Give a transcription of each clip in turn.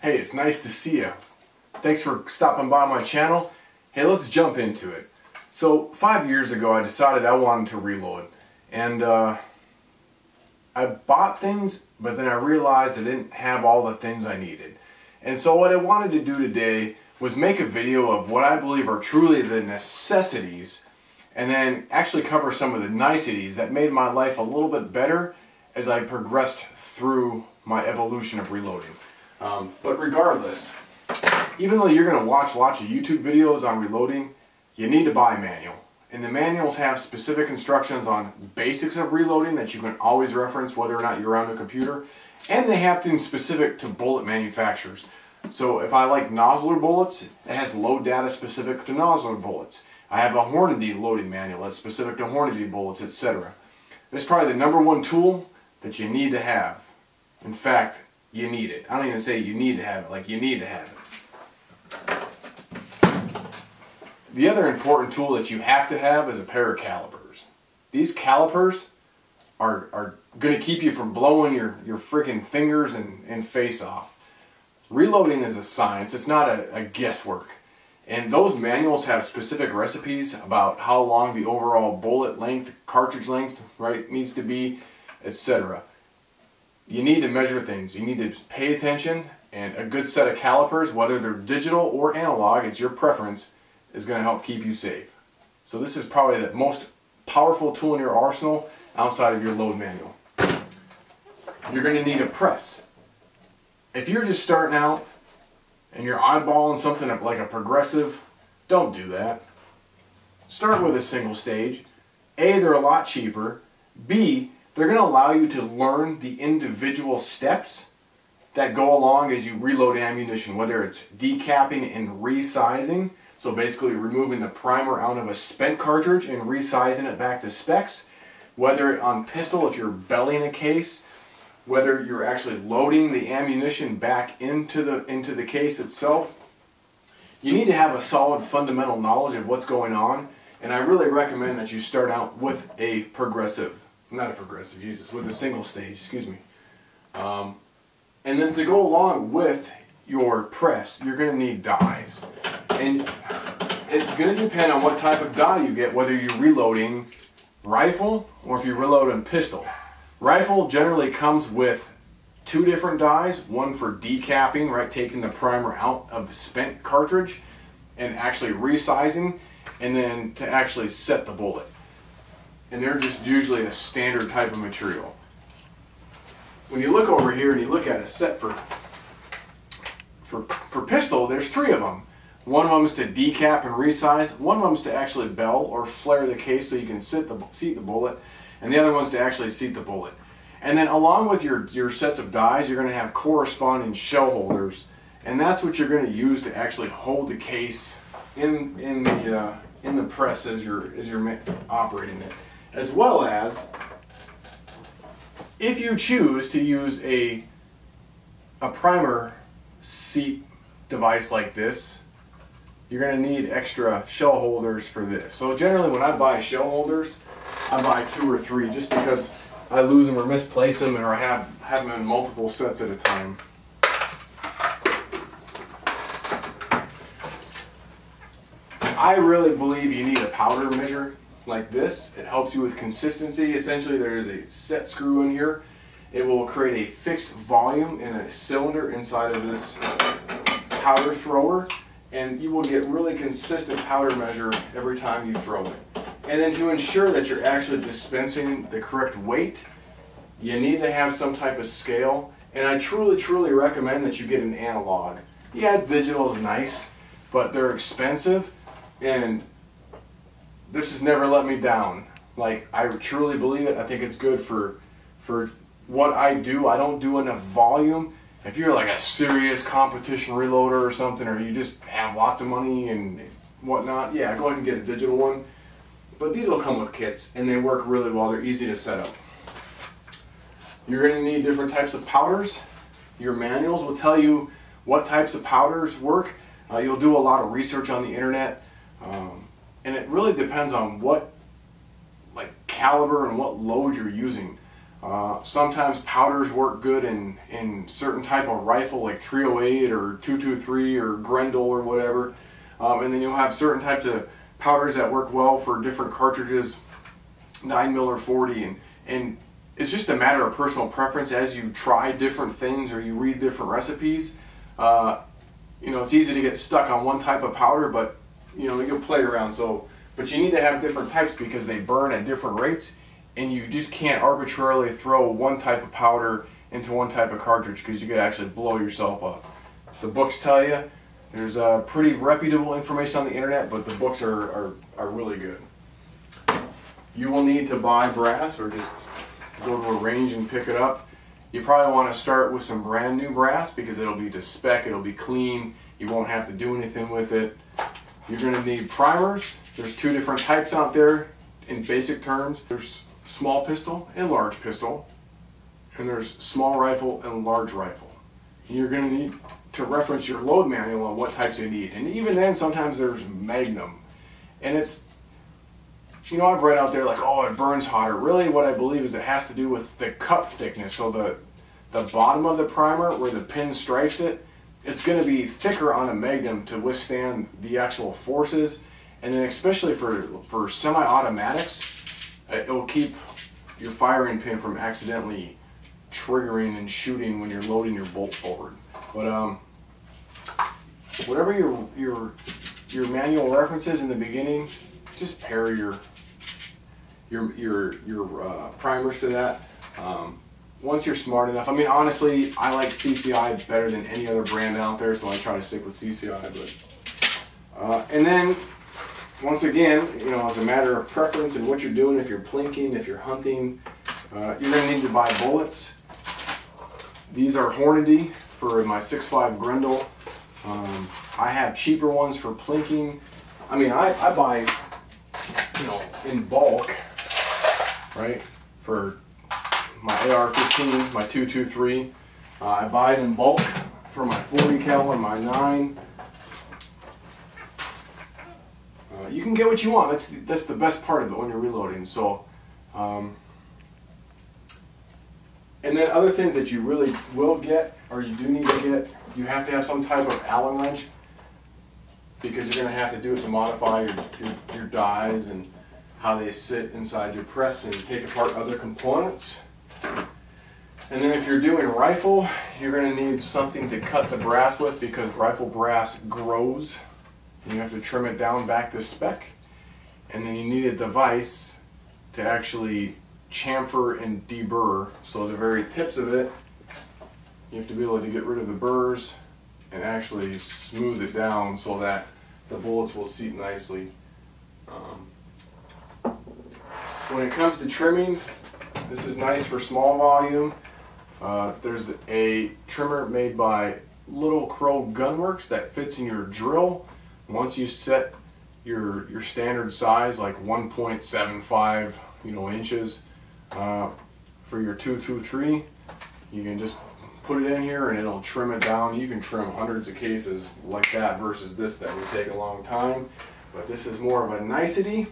Hey, it's nice to see you. Thanks for stopping by my channel. Hey, let's jump into it. So 5 years ago I decided I wanted to reload, and I bought things, but then I realized I didn't have all the things I needed. And so what I wanted to do today was make a video of what I believe are truly the necessities, and then actually cover some of the niceties that made my life a little bit better as I progressed through my evolution of reloading. But regardless, even though you're going to watch lots of YouTube videos on reloading, you need to buy a manual. And the manuals have specific instructions on basics of reloading that you can always reference whether or not you're on a computer. And they have things specific to bullet manufacturers. So if I like nozzler bullets, it has load data specific to nozzler bullets. I have a Hornady loading manual that's specific to Hornady bullets, etc. It's probably the #1 tool that you need to have. In fact, you need it. I don't even say you need to have it, like you need to have it. The other important tool that you have to have is a pair of calipers. These calipers are going to keep you from blowing your freaking fingers and face off. Reloading is a science, it's not a guesswork. And those manuals have specific recipes about how long the overall bullet length, cartridge length, right, needs to be, etc. You need to measure things, you need to pay attention, and a good set of calipers, whether they're digital or analog, it's your preference, is going to help keep you safe. So this is probably the most powerful tool in your arsenal outside of your load manual. You're going to need a press. If you're just starting out and you're eyeballing something like a progressive, don't do that. Start with a single stage. A, they're a lot cheaper. B, they're going to allow you to learn the individual steps that go along as you reload ammunition, whether it's decapping and resizing, so basically removing the primer out of a spent cartridge and resizing it back to specs, whether on pistol if you're bellying a case, whether you're actually loading the ammunition back into the case itself. You need to have a solid fundamental knowledge of what's going on, and I really recommend that you start out with a progressive. Not a progressive, Jesus, with a single stage, excuse me. And then to go along with your press, you're going to need dies. And it's going to depend on what type of die you get, whether you're reloading rifle or if you're reloading pistol. Rifle generally comes with 2 different dies, one for decapping, right, taking the primer out of the spent cartridge and actually resizing, and then to actually set the bullet. And they're just usually a standard type of material. When you look over here and you look at a set for pistol, there's 3 of them. One of them is to decap and resize, one of them is to actually bell or flare the case so you can seat the bullet, and the other one's to actually seat the bullet. And then along with your sets of dies, you're going to have corresponding shell holders, and that's what you're going to use to actually hold the case in the press as you're operating it. As well as, if you choose to use a primer seat device like this, you're going to need extra shell holders for this. So generally when I buy shell holders, I buy 2 or 3 just because I lose them or misplace them, or I have them in multiple sets at a time. I really believe you need a powder measure like this. It helps you with consistency. Essentially there is a set screw in here. It will create a fixed volume in a cylinder inside of this powder thrower, and you will get really consistent powder measure every time you throw it. And then to ensure that you're actually dispensing the correct weight, you need to have some type of scale, and I truly recommend that you get an analog. Yeah, digital is nice, but they're expensive, and this has never let me down. Like, I truly believe it. I think it's good for what I do. I don't do enough volume. If you're like a serious competition reloader or something, or you just have lots of money and whatnot, yeah, go ahead and get a digital one. But these will come with kits, and they work really well. They're easy to set up. You're going to need different types of powders. Your manuals will tell you what types of powders work. You'll do a lot of research on the internet, and it really depends on what caliber and what load you're using. Sometimes powders work good in certain type of rifle like 308 or 223 or Grendel or whatever. And then you'll have certain types of powders that work well for different cartridges, 9mm or 40, and it's just a matter of personal preference as you try different things or you read different recipes. You know, it's easy to get stuck on one type of powder, but you know, you'll play around. So, but you need to have different types because they burn at different rates, and you just can't arbitrarily throw one type of powder into one type of cartridge because you could actually blow yourself up. The books tell you. There's pretty reputable information on the internet, but the books are really good. You will need to buy brass or just go to a range and pick it up. You probably want to start with some brand new brass because it'll be to spec, it'll be clean, you won't have to do anything with it. You're going to need primers. There's two different types out there in basic terms. There's small pistol and large pistol, and there's small rifle and large rifle. And you're going to need to reference your load manual on what types you need. And even then, sometimes there's Magnum. And it's, you know, I've read out there like, oh, it burns hotter. Really, what I believe is it has to do with the cup thickness. So the bottom of the primer, where the pin strikes it, it's going to be thicker on a Magnum to withstand the actual forces. And then especially for semi-automatics, it will keep your firing pin from accidentally triggering and shooting when you're loading your bolt forward. But whatever your manual references in the beginning, just pair your primers to that. Once you're smart enough, I mean, honestly, I like CCI better than any other brand out there, so I try to stick with CCI. But and then once again, you know, as a matter of preference and what you're doing, if you're plinking, if you're hunting, you're going to need to buy bullets. These are Hornady for my 6.5 Grendel. I have cheaper ones for plinking. I mean, I buy, you know, in bulk, right, for my AR-15, my 223. I buy it in bulk for my 40 cal and my 9. You can get what you want. That's the best part of it when you're reloading. So, and then other things that you really will get, or you do need to get, you have to have some type of Allen wrench because you're going to have to do it to modify your dies and how they sit inside your press and take apart other components. And then if you're doing rifle, you're going to need something to cut the brass with because rifle brass grows. You have to trim it down back to spec. And then you need a device to actually chamfer and deburr. So the very tips of it, you have to be able to get rid of the burrs and actually smooth it down so that the bullets will seat nicely. When it comes to trimming, this is nice for small volume. There's a trimmer made by Little Crow Gunworks that fits in your drill. Once you set your standard size, like 1.75 inches for your 223, you can just put it in here and it'll trim it down. You can trim hundreds of cases like that versus this that would take a long time. But this is more of a nicety.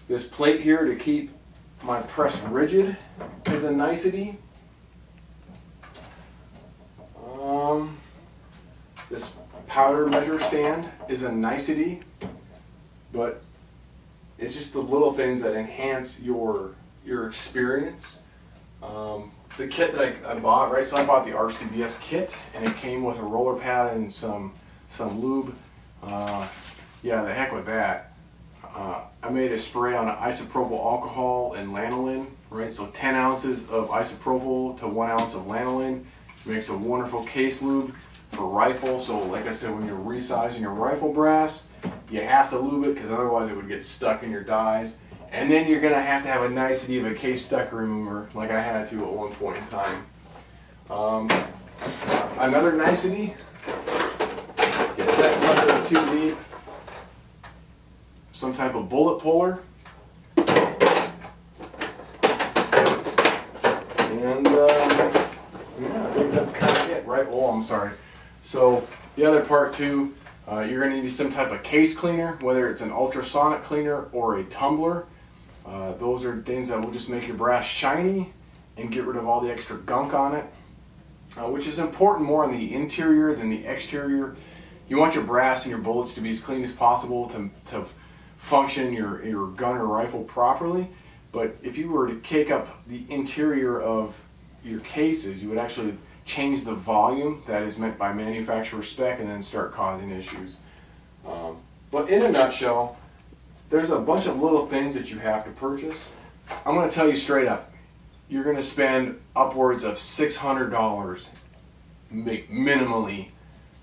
This plate here to keep my press rigid is a nicety. This powder measure stand is a nicety, but it's just the little things that enhance your experience. The kit that I bought, right? So I bought the Rcbs Kit, and it came with a roller pad and some lube. Yeah, the heck with that. I made a spray on isopropyl alcohol and lanolin, right? So 10 ounces of isopropyl to 1 ounce of lanolin makes a wonderful case lube for rifle. So like I said, when you're resizing your rifle brass, you have to lube it because otherwise it would get stuck in your dies. And then you're going to have a nicety of a case stuck remover like I had to at one point in time. Another nicety, you set something too deep, some type of bullet puller. And yeah, I think that's kind of it, right? Oh, I'm sorry. So the other part too, you're going to need some type of case cleaner, whether it's an ultrasonic cleaner or a tumbler. Those are things that will just make your brass shiny and get rid of all the extra gunk on it, which is important more on the interior than the exterior. You want your brass and your bullets to be as clean as possible to function your gun or rifle properly. But if you were to cake up the interior of your cases, you would actually change the volume that is meant by manufacturer spec and then start causing issues. But in a nutshell, there's a bunch of little things that you have to purchase. I'm going to tell you straight up, you're going to spend upwards of $600 minimally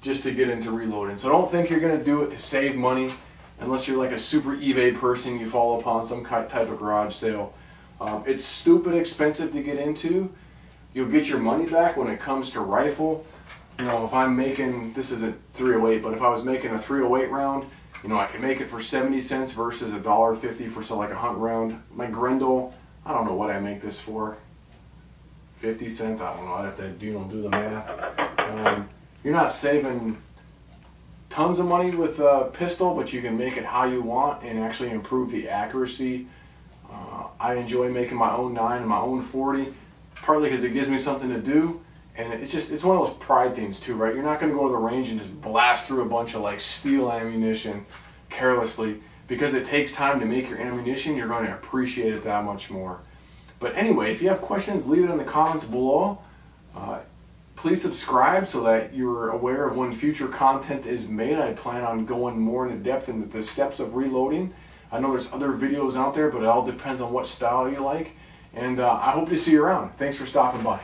just to get into reloading. So don't think you're going to do it to save money unless you're like a super eBay person, you fall upon some type of garage sale. It's stupid expensive to get into. You'll get your money back when it comes to rifle. You know, if I'm making, this isn't .308, but if I was making a .308 round, you know, I can make it for 70 cents versus $1.50 for like a hunt round. My Grendel, I don't know what I make this for. 50 cents, I don't know, I'd have to do the math. You're not saving tons of money with a pistol, but you can make it how you want and actually improve the accuracy. I enjoy making my own 9 and my own 40, partly because it gives me something to do, and it's one of those pride things too, right? You're not going to go to the range and just blast through a bunch of like steel ammunition carelessly. Because it takes time to make your ammunition, you're going to appreciate it that much more. But anyway, if you have questions, leave it in the comments below. Please subscribe so that you're aware of when future content is made. I plan on going more into depth into the steps of reloading. I know there's other videos out there, but it all depends on what style you like. And I hope to see you around. Thanks for stopping by.